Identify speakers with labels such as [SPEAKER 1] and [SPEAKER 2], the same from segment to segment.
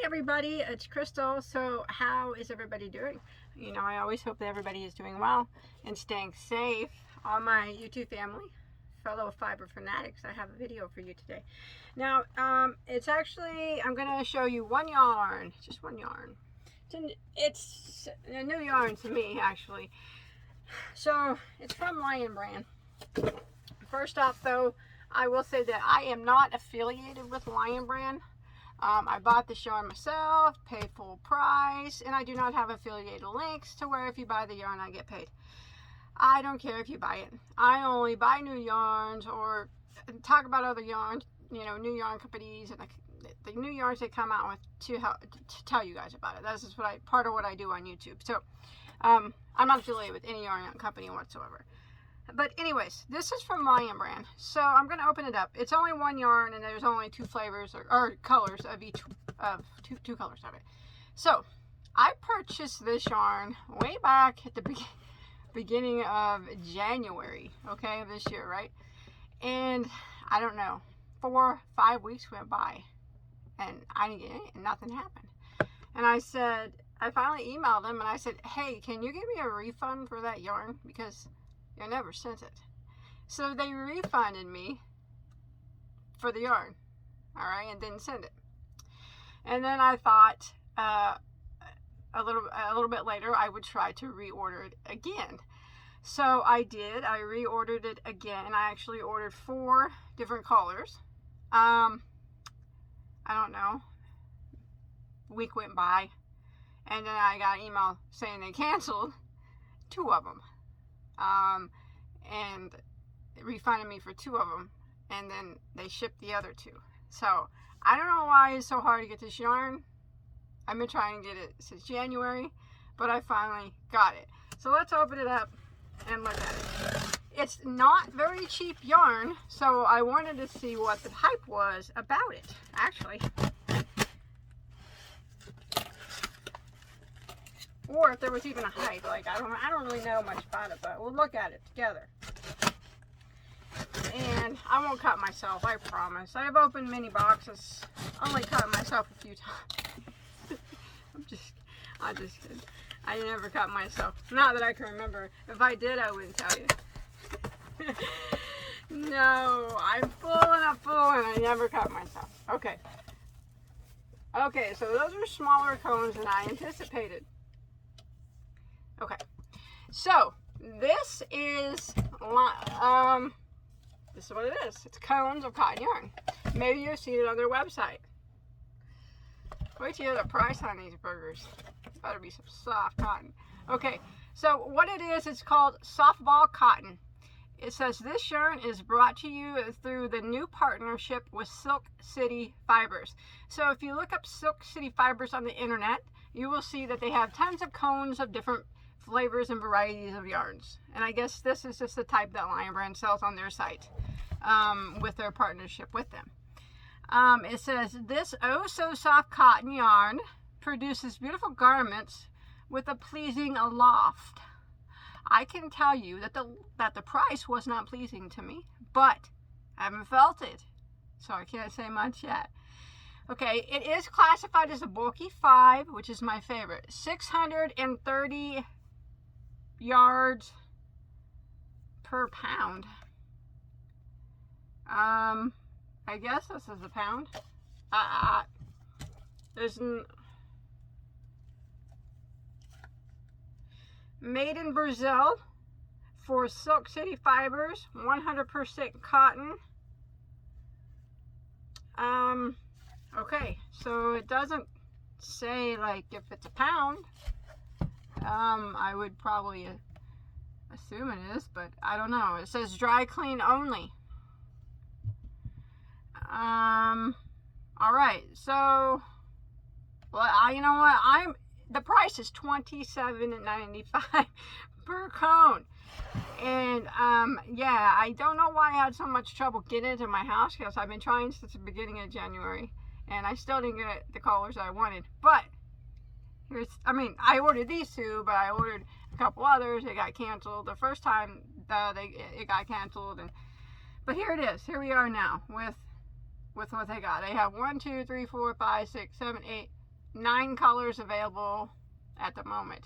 [SPEAKER 1] everybody, it's Crystal. So how is everybody doing? You know, I always hope that everybody is doing well and staying safe. All my YouTube family, fellow fiber fanatics, I have a video for you today. Now, it's actually, I'm going to show you one yarn, just one yarn. It's a new yarn to me, actually. So, it's from Lion Brand. First off, though, I will say that I am not affiliated with Lion Brand. I bought this yarn myself, paid full price, and I do not have affiliated links to where if you buy the yarn, I get paid. I don't care if you buy it. I only buy new yarns or talk about other yarns, you know, new yarn companies and the new yarns they come out with to tell you guys about it. That's just part of what I do on YouTube. So, I'm not affiliated with any yarn company whatsoever. But anyways, this is from Lion Brand. So I'm going to open it up. It's only one yarn and there's only two flavors or colors of each, two colors of it. So I purchased this yarn way back at the beginning of January, okay, of this year, right? And I don't know, 4 or 5 weeks went by and I didn't get it and nothing happened. And I finally emailed them and I said, hey, can you give me a refund for that yarn? Because I never sent it. So they refunded me for the yarn, all right, and didn't send it. And then I thought a little bit later I would try to reorder it again. So I did. I reordered it again, and I actually ordered 4 different colors. I don't know. A week went by, and then I got an email saying they canceled 2 of them. And it refunded me for 2 of them, and then they shipped the other 2. So I don't know why it's so hard to get this yarn. I've been trying to get it since January, but I finally got it. So let's open it up and look at it. It's not very cheap yarn, so I wanted to see what the hype was about it, actually. Or if there was even a hype. Like, I don't really know much about it, but we'll look at it together. And I won't cut myself, I promise. I've opened many boxes, only cut myself a few times. I'm just kidding. I never cut myself. Not that I can remember. If I did, I wouldn't tell you. No, I'm full and I never cut myself. Okay. Okay, so those are smaller cones than I anticipated. Okay, so this is what it is. It's cones of cotton yarn. Maybe you've seen it on their website. Wait till you hear the price on these burgers. Better be some soft cotton. Okay, so what it is, it's called softball cotton. It says this yarn is brought to you through the new partnership with Silk City Fibers. So if you look up Silk City Fibers on the internet, you will see that they have tons of cones of different flavors and varieties of yarns. And I guess this is just the type that Lion Brand sells on their site with their partnership with them. It says, this oh so soft cotton yarn produces beautiful garments with a pleasing loft. I can tell you that the price was not pleasing to me, but I haven't felt it, so I can't say much yet. Okay, it is classified as a bulky 5, which is my favorite. 630 yards per pound. I guess this is a pound. Made in Brazil for Silk City Fibers, 100% cotton. Okay, so it doesn't say like if it's a pound. I would probably assume it is, but I don't know. It says dry clean only. All right, so well, you know what? The price is $27.95 per cone. And yeah, I don't know why I had so much trouble getting into my house, because I've been trying since the beginning of January and I still didn't get the colors I wanted. But I ordered these 2, but I ordered a couple others. They got canceled the first time. It got canceled, but here it is. Here we are now with what they got. They have 1, 2, 3, 4, 5, 6, 7, 8, 9 colors available at the moment.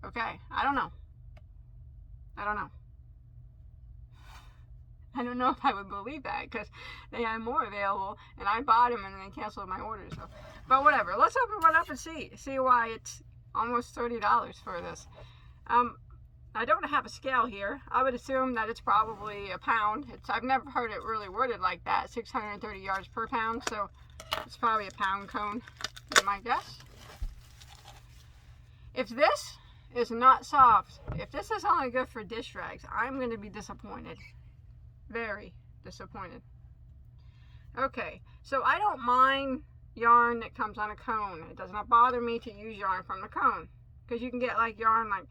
[SPEAKER 1] Okay, I don't know. I don't know if I would believe that, because they had more available and I bought them and they canceled my order. So, but whatever. Let's open one up and see why it's almost $30 for this. I don't have a scale here. I would assume that it's probably a pound. I've never heard it really worded like that. 630 yards per pound. So it's probably a pound cone, is my guess. If this is not soft, if this is only good for dish rags, I'm going to be disappointed. Very disappointed. Okay, so I don't mind yarn that comes on a cone. It does not bother me to use yarn from the cone, because you can get like yarn like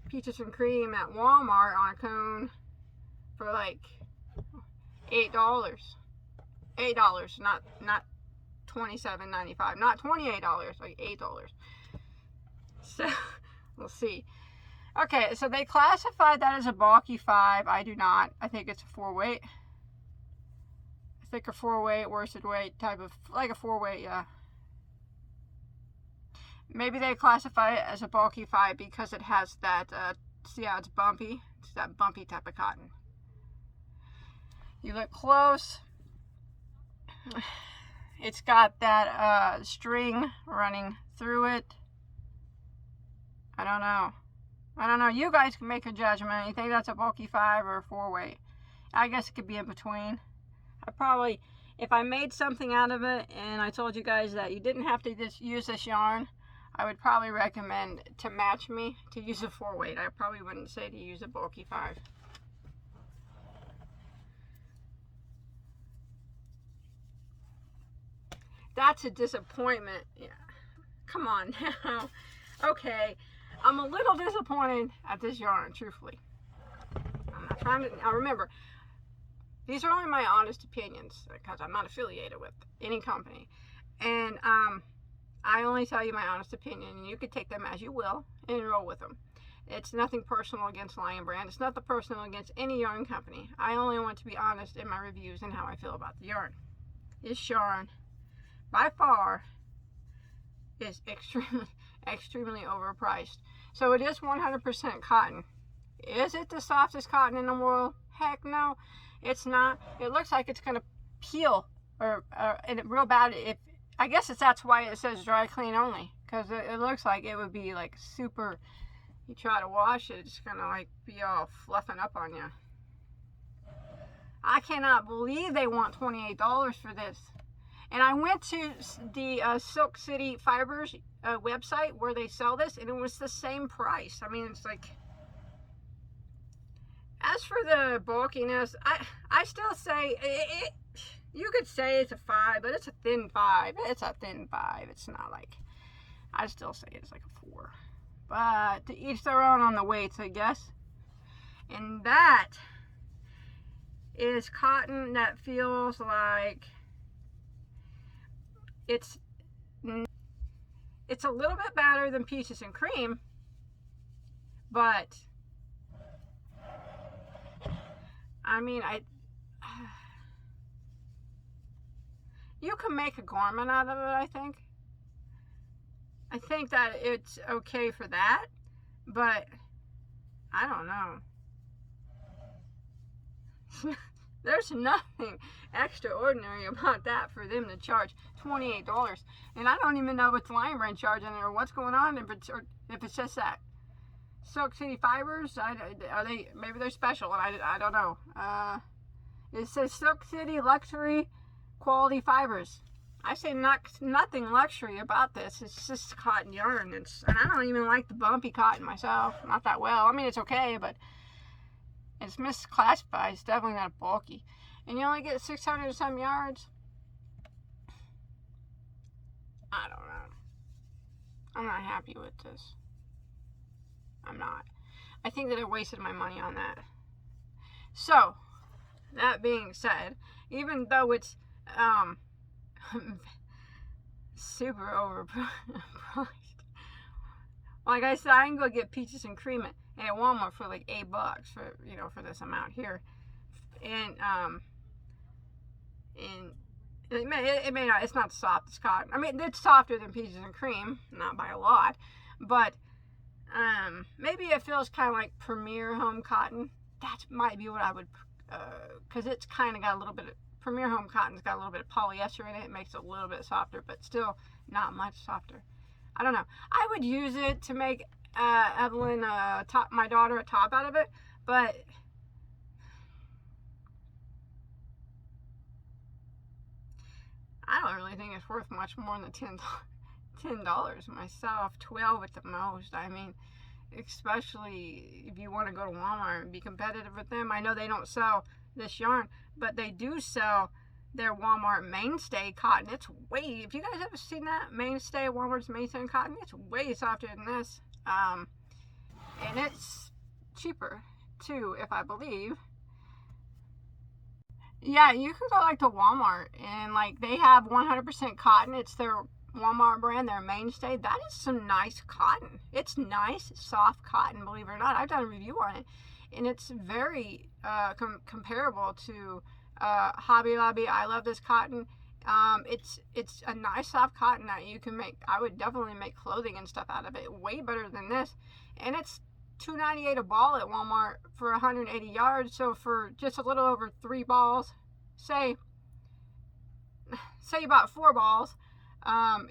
[SPEAKER 1] Peaches and Cream at Walmart on a cone for like $8. $8, not $27.95, not $28, like $8. So we'll see. Okay, so they classified that as a bulky 5. I do not. I think it's a 4-weight. I think a 4-weight, worsted weight type of, like a 4-weight, yeah. Maybe they classify it as a bulky 5 because it has that, see how it's bumpy? It's that bumpy type of cotton. You look close. It's got that string running through it. I don't know. You guys can make a judgment. You think that's a bulky 5 or a 4-weight? I guess it could be in between. I probably, if I made something out of it and I told you guys that you didn't have to just use this yarn, I would probably recommend, to match me, to use a 4-weight. I probably wouldn't say to use a bulky 5. That's a disappointment. Yeah. Come on now. Okay. I'm a little disappointed at this yarn, truthfully. I'm not trying to, now remember, these are only my honest opinions, because I'm not affiliated with any company. And I only tell you my honest opinion, and you can take them as you will and roll with them. It's nothing personal against Lion Brand. It's nothing personal against any yarn company. I only want to be honest in my reviews and how I feel about the yarn. This yarn, by far, is extremely overpriced. So it is 100% cotton. Is it the softest cotton in the world? Heck no, it's not. It looks like it's gonna peel and real bad. I guess that's why it says dry clean only, because it looks like it would be like super. You try to wash it, it's gonna like be all fluffing up on you. I cannot believe they want $28 for this. And I went to the Silk City Fibers website where they sell this, and it was the same price. I mean, it's like, as for the bulkiness, I still say, you could say it's a 5, but it's a thin 5. It's a thin 5. It's not like, I still say it's like a 4. But to each their own on the weights, I guess. And that is cotton that feels like, it's a little bit better than Peaches and Cream, but I mean, you can make a garment out of it. I think that it's okay for that, but I don't know. There's nothing extraordinary about that for them to charge $28. And I don't even know what's Lion Brand charging or what's going on, if it's just that. Silk City Fibers, are they, maybe they're special, and I don't know. It says Silk City Luxury Quality Fibers. I say nothing luxury about this. It's just cotton yarn. And I don't even like the bumpy cotton myself. Not that well. I mean, it's okay, but it's misclassified. It's definitely not bulky. And you only get 600 and some yards. I don't know. I'm not happy with this. I'm not. I think that I wasted my money on that. So, that being said, even though it's super overpriced, like I said, I can go get Peaches and Cream at Walmart for like $8 for, for this amount here. And It may not, it's not the softest cotton. I mean, it's softer than Peaches and Cream, not by a lot, but maybe it feels kind of like Premier Home Cotton. That might be what I would, because it's kind of got a little bit of, Premier Home Cotton's got a little bit of polyester in it. It makes it a little bit softer, but still not much softer. I don't know. I would use it to make Evelyn, my daughter, a top out of it, but I don't really think it's worth much more than $10 myself. 12 at the most. I mean, especially if you want to go to Walmart and be competitive with them. I know they don't sell this yarn, but they do sell their Walmart Mainstay cotton. It's way, if you guys ever seen that Mainstay, Walmart's Mainstay cotton, it's way softer than this, and it's cheaper too, if I believe. Yeah, you can go like to Walmart and like they have 100% cotton. It's their Walmart brand, their Mainstay. That is some nice cotton. It's nice, soft cotton, believe it or not. I've done a review on it, and it's very comparable to Hobby Lobby. I love this cotton. It's a nice soft cotton that you can make. I would definitely make clothing and stuff out of it. Way better than this, and it's $2.98 a ball at Walmart for 180 yards. So for just a little over 3 balls, say you bought 4 balls,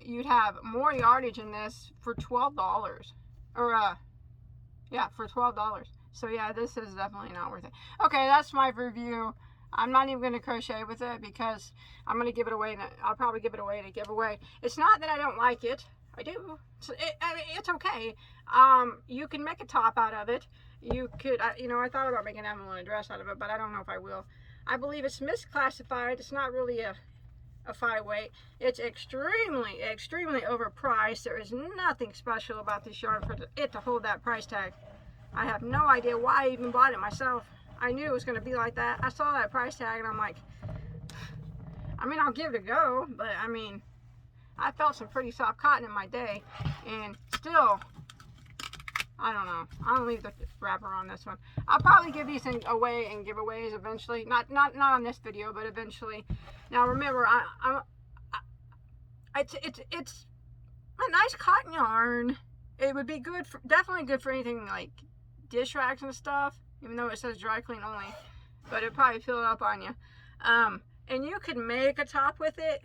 [SPEAKER 1] you'd have more yardage in this for $12, or yeah, for $12. So yeah, this is definitely not worth it. Okay, that's my review. I'm not even going to crochet with it because I'm going to give it away. I'll probably give it away to give away. It's not that I don't like it. I do. It's okay. You can make a top out of it. You could, you know, I thought about making Evelyn a dress out of it, but I don't know if I will. I believe it's misclassified. It's not really a 5-weight. It's extremely, extremely overpriced. There is nothing special about this yarn for it to hold that price tag. I have no idea why I even bought it myself. I knew it was going to be like that. I saw that price tag and I'm like, I mean, I'll give it a go, but I mean, I felt some pretty soft cotton in my day, and still, I don't know. I'll leave the wrapper on this one. I'll probably give these away in giveaways eventually. Not on this video, but eventually. Now remember, it's a nice cotton yarn. It would be good for, definitely good for anything like dish racks and stuff. Even though it says dry clean only, but it'd probably peel it up on you. And you could make a top with it,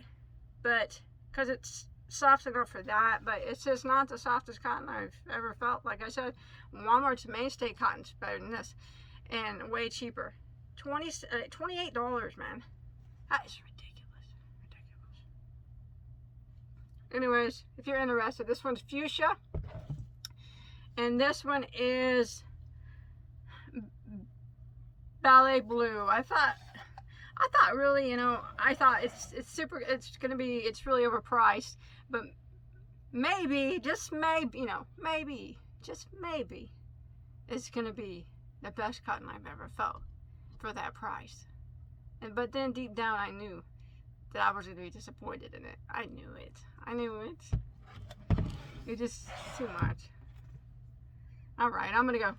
[SPEAKER 1] but because it's soft enough for that, but it's just not the softest cotton I've ever felt. Like I said, Walmart's Mainstay cotton's better than this, and way cheaper. $28, man. That is ridiculous. Anyways, if you're interested, this one's Fuchsia, and this one is Ballet Blue. I thought really, you know, I thought it's really overpriced, but maybe, just maybe, you know, maybe, just maybe, it's gonna be the best cotton I've ever felt for that price. But then deep down I knew that I was gonna be disappointed in it. I knew it. It's just too much. Alright, I'm gonna go.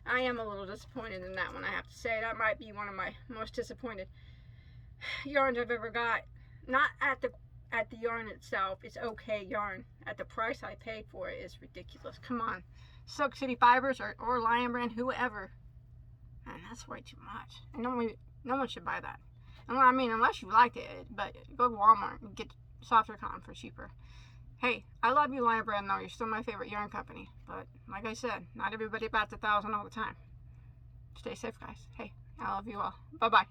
[SPEAKER 1] I am a little disappointed in that one, I have to say. That might be one of my most disappointed yarns I've ever got. Not at the yarn itself. It's okay yarn. At the price I paid for it is ridiculous. Come on. Silk City Fibers or Lion Brand, whoever. Man, that's way too much. And no one should buy that. And I mean, unless you like it, but go to Walmart and get softer cotton for cheaper. Hey, I love you, Lion Brand, though. You're still my favorite yarn company. But, like I said, not everybody bats 1,000 all the time. Stay safe, guys. Hey, I love you all. Bye-bye.